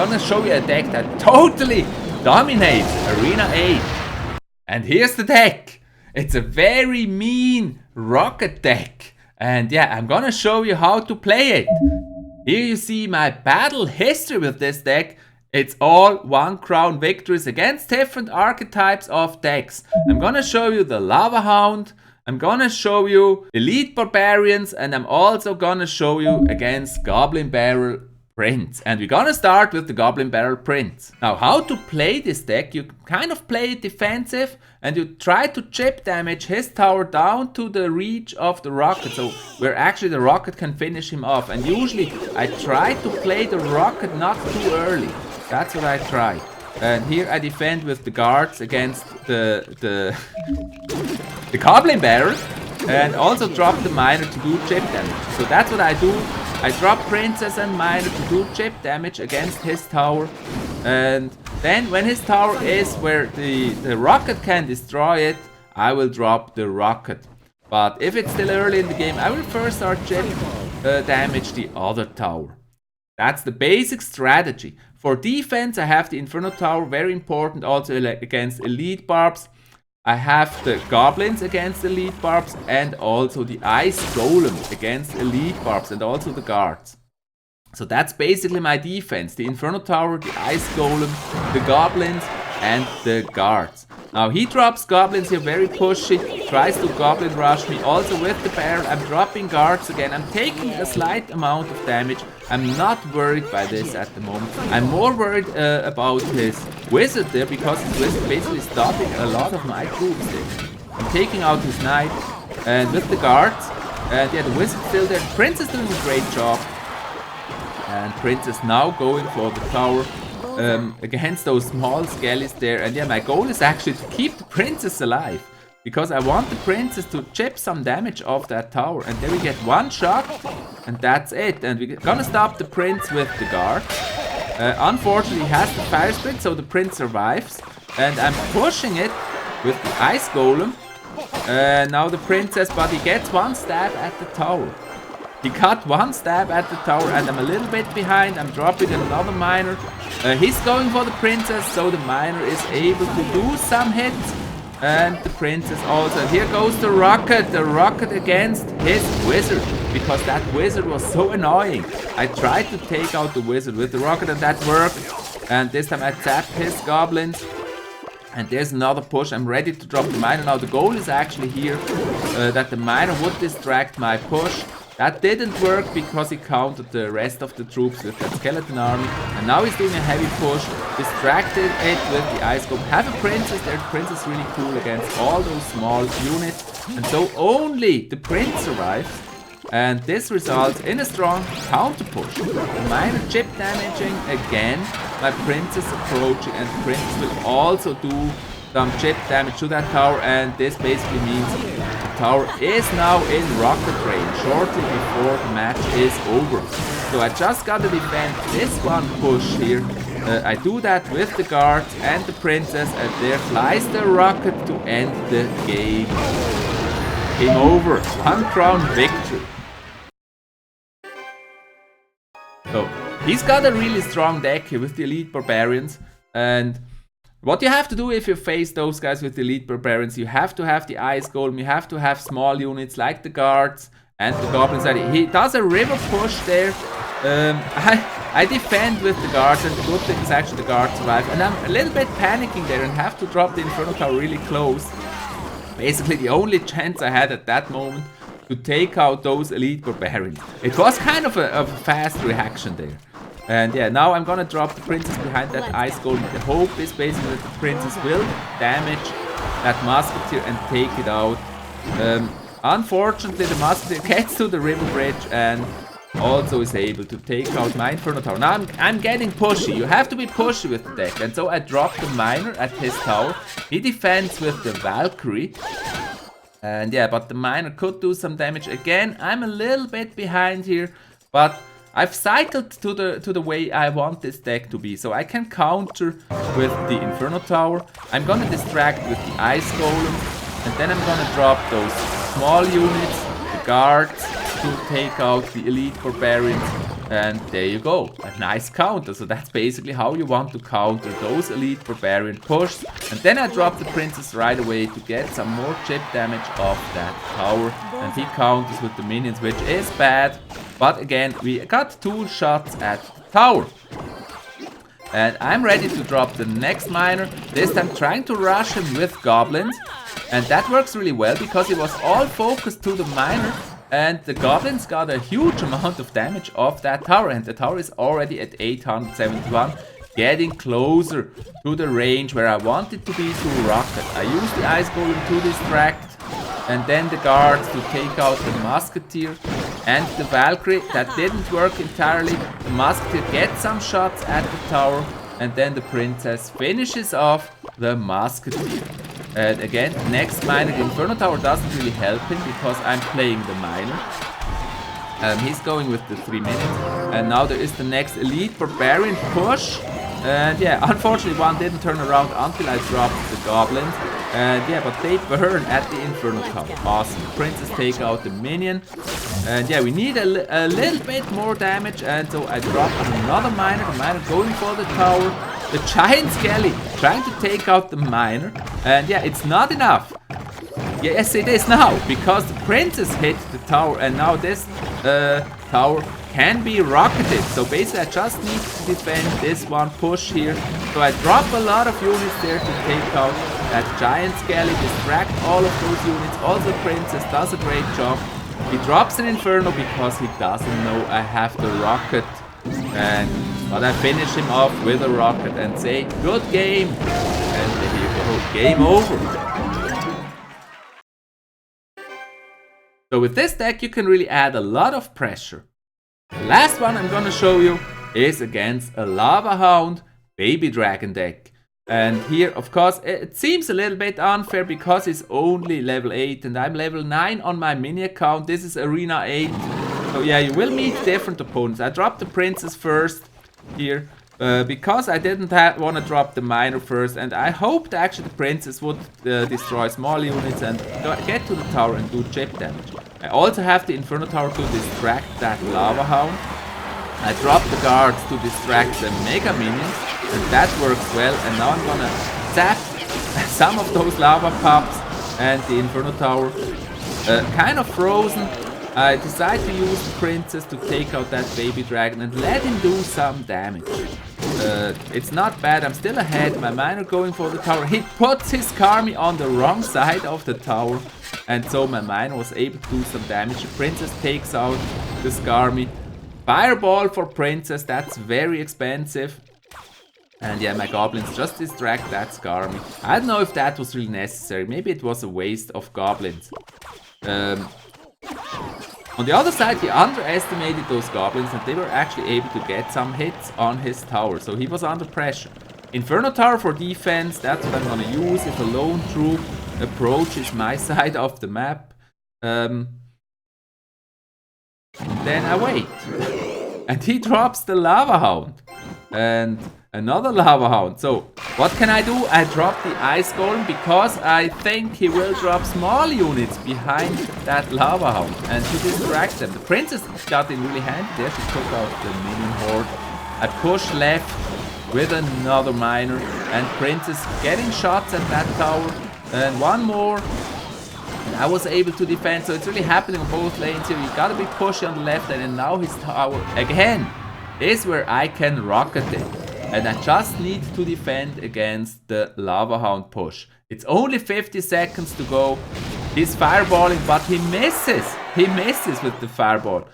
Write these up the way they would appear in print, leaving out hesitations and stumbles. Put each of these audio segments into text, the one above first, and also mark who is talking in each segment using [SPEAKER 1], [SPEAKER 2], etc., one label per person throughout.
[SPEAKER 1] gonna show you a deck that totally dominates Arena 8. And here's the deck. It's a very mean rocket deck. And yeah, I'm gonna show you how to play it. Here you see my battle history with this deck. It's all 1 crown victories against different archetypes of decks. I'm gonna show you the Lava Hound. I'm gonna show you Elite Barbarians. And I'm also gonna show you against Goblin Barrel Prince. And we're gonna start with the Goblin Barrel Prince. Now, how to play this deck? You kind of play it defensive and you try to chip damage his tower down to the reach of the rocket. So where actually the rocket can finish him off. And usually I try to play the rocket not too early. That's what I try. And here I defend with the guards against the Goblin Barrel. And also drop the miner to do chip damage. So that's what I do. I drop Princess and Miner to do chip damage against his tower. And then when his tower is where the rocket can destroy it, I will drop the rocket. But if it's still early in the game, I will first start chip damage the other tower. That's the basic strategy. For defense, I have the Inferno Tower, very important also against Elite Barbs. I have the Goblins against Elite Barbs and also the Ice Golem against Elite Barbs and also the Guards. So that's basically my defense. The Inferno Tower, the Ice Golem, the Goblins and the Guards. Now he drops Goblins here, very pushy, tries to Goblin Rush me. Also with the Barrel, I'm dropping Guards again. I'm taking a slight amount of damage. I'm not worried by this at the moment. I'm more worried about his Wizard there, because his Wizard basically stopping a lot of my troops there. I'm taking out his Knight and with the Guards. And yeah, the Wizard's still there. The Prince is doing a great job. And Prince is now going for the tower against those small skellies there. And yeah, my goal is actually to keep the Princess alive, because I want the Princess to chip some damage off that tower. And then we get one shot and that's it. And we're gonna stop the Prince with the guard. Unfortunately, he has the Fire Spirit, so the Prince survives. And I'm pushing it with the Ice Golem. Now the Princess, but he gets one stab at the tower. He got one stab at the tower and I'm a little bit behind. I'm dropping another miner. He's going for the Princess, so the miner is able to do some hits. And the Princess also. And here goes the rocket against his Wizard, because that Wizard was so annoying. I tried to take out the Wizard with the rocket and that worked. And this time I tapped his Goblins. And there's another push. I'm ready to drop the miner. Now the goal is actually here that the miner would distract my push. That didn't work because he countered the rest of the troops with that skeleton army. And now he's doing a heavy push. Distracted it with the Ice Golem. Have a Princess there. The Princess is really cool against all those small units. And so only the Prince survives. And this results in a strong counter push. The miner chip damaging again. My Princess approaching, and the Princess will also do some chip damage to that tower. And this basically means the tower is now in rocket range shortly before the match is over. So I just gotta defend this one push here. I do that with the guards and the Princess, and there flies the rocket to end the game. Game over. 1 crown victory. So he's got a really strong deck here with the Elite Barbarians, and what you have to do if you face those guys with the Elite Barbarians, you have to have the Ice Golem, you have to have small units like the Guards and the Goblins. He does a river push there. I defend with the Guards, and the good thing is actually the Guards survive. And I'm a little bit panicking there and have to drop the Inferno Tower really close. Basically the only chance I had at that moment to take out those Elite Barbarians. It was kind of a fast reaction there. And yeah, now I'm gonna drop the Princess behind that Ice Golem. The hope is basically that the Princess will damage that Musketeer and take it out. Unfortunately, the Musketeer gets to the river bridge and also is able to take out my Inferno Tower. Now I'm getting pushy. You have to be pushy with the deck. And so I drop the miner at his tower. He defends with the Valkyrie. And yeah, but the miner could do some damage. Again, I'm a little bit behind here, but I've cycled to the way I want this deck to be. So I can counter with the Inferno Tower. I'm gonna distract with the Ice Golem. And then I'm gonna drop those small units, the guards, to take out the Elite Barbarians. And there you go, a nice counter. So that's basically how you want to counter those elite barbarian pushes. And then I drop the princess right away to get some more chip damage off that tower. And he counters with the minions, which is bad. But again, we got 2 shots at the tower. And I'm ready to drop the next miner. This time trying to rush him with goblins. And that works really well because he was all focused to the miner. And the goblins got a huge amount of damage off that tower. And the tower is already at 871. Getting closer to the range where I want it to be to rocket. I use the ice golem to distract. And then the guards to take out the musketeer. And the Valkyrie, that didn't work entirely. The musketeer gets some shots at the tower. And then the princess finishes off the musketeer. And again, next miner, the Inferno Tower doesn't really help him because I'm playing the miner. He's going with the 3 minutes. And now there is the next elite barbarian push. And yeah, unfortunately one didn't turn around until I dropped the goblins. And yeah, but they burn at the Inferno Tower. Awesome. The princess take out the minion. And yeah, we need a little bit more damage. And so I drop another miner. The miner going for the tower. The giant skelly trying to take out the miner. And yeah, it's not enough. Yes, it is now. Because the princess hit the tower. And now this tower can be rocketed. So basically I just need to defend this one push here. So I drop a lot of units there to take out that giant skelly, distract all of those units. Also princess does a great job. He drops an inferno because he doesn't know I have the rocket. But I finish him off with a rocket and say good game. And there you go, game over. So with this deck you can really add a lot of pressure. The last one I'm gonna show you is against a Lava Hound Baby Dragon deck. And here, of course, it seems a little bit unfair because he's only level 8 and I'm level 9 on my mini account. This is Arena 8. So yeah, you will meet different opponents. I dropped the princess first here because I didn't want to drop the miner first. And I hoped actually the princess would destroy small units and get to the tower and do chip damage. I also have the Inferno Tower to distract that Lava Hound. I dropped the guards to distract the Mega Minions. And that works well. And now I'm gonna zap some of those lava pops. And the Inferno Tower kind of frozen. I decide to use the princess to take out that baby dragon and let him do some damage. It's not bad, I'm still ahead. My miner going for the tower. He puts his Karmi on the wrong side of the tower. And so my miner was able to do some damage. The princess takes out the Skarmy. Fireball for princess, that's very expensive. And yeah, my goblins just distract that Skarmy. I don't know if that was really necessary. Maybe it was a waste of goblins. On the other side, he underestimated those goblins and they were actually able to get some hits on his tower. So he was under pressure. Inferno Tower for defense, that's what I'm gonna use if a lone troop approaches my side of the map. Then I wait. And he drops the Lava Hound. And another Lava Hound. So what can I do? I drop the Ice Golem because I think he will drop small units behind that Lava Hound and to distract them. The princess got in really handy there. She took out the minion horde. I push left with another miner and princess getting shots at that tower. And one more. And I was able to defend. So it's really happening on both lanes here. You gotta be pushy on the left and now his tower again is where I can rocket it. And I just need to defend against the Lava Hound push. It's only 50 seconds to go. He's fireballing, but he misses. He misses with the fireball.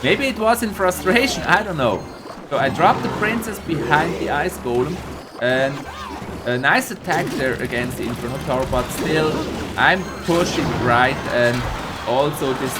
[SPEAKER 1] Maybe it was in frustration, I don't know. So I dropped the princess behind the Ice Golem. And a nice attack there against the Inferno Tower, but still I'm pushing right and also this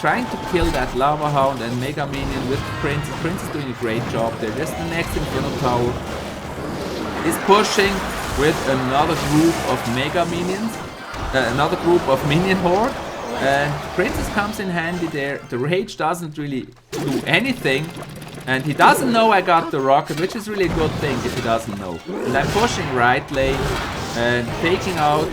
[SPEAKER 1] trying to kill that Lava Hound and Mega Minion with the Princess. Princess doing a great job there. Just the next Inferno Tower is pushing with another group of Mega Minions, another group of Minion Horde, and Princess comes in handy there. The Rage doesn't really do anything, and he doesn't know I got the rocket, which is really a good thing if he doesn't know. And I'm pushing right lane. and taking out,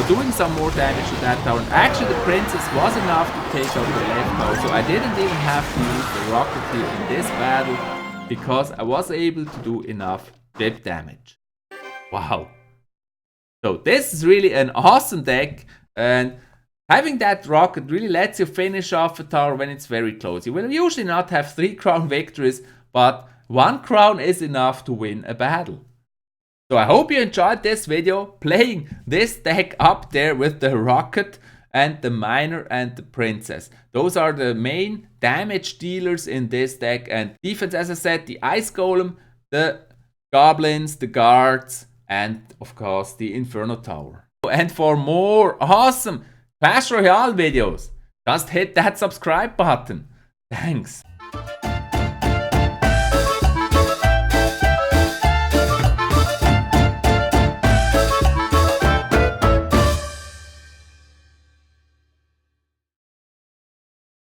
[SPEAKER 1] doing some more damage to that tower. Actually, the princess was enough to take out the left tower, so I didn't even have to use the rocket here in this battle because I was able to do enough chip damage. Wow. So this is really an awesome deck, and having that rocket really lets you finish off a tower when it's very close. You will usually not have 3 crown victories, but 1 crown is enough to win a battle. So I hope you enjoyed this video, playing this deck up there with the rocket and the miner and the princess. Those are the main damage dealers in this deck, and defense, as I said, the ice golem, the goblins, the guards, and of course the inferno tower. And for more awesome Clash Royale videos, just hit that subscribe button. Thanks.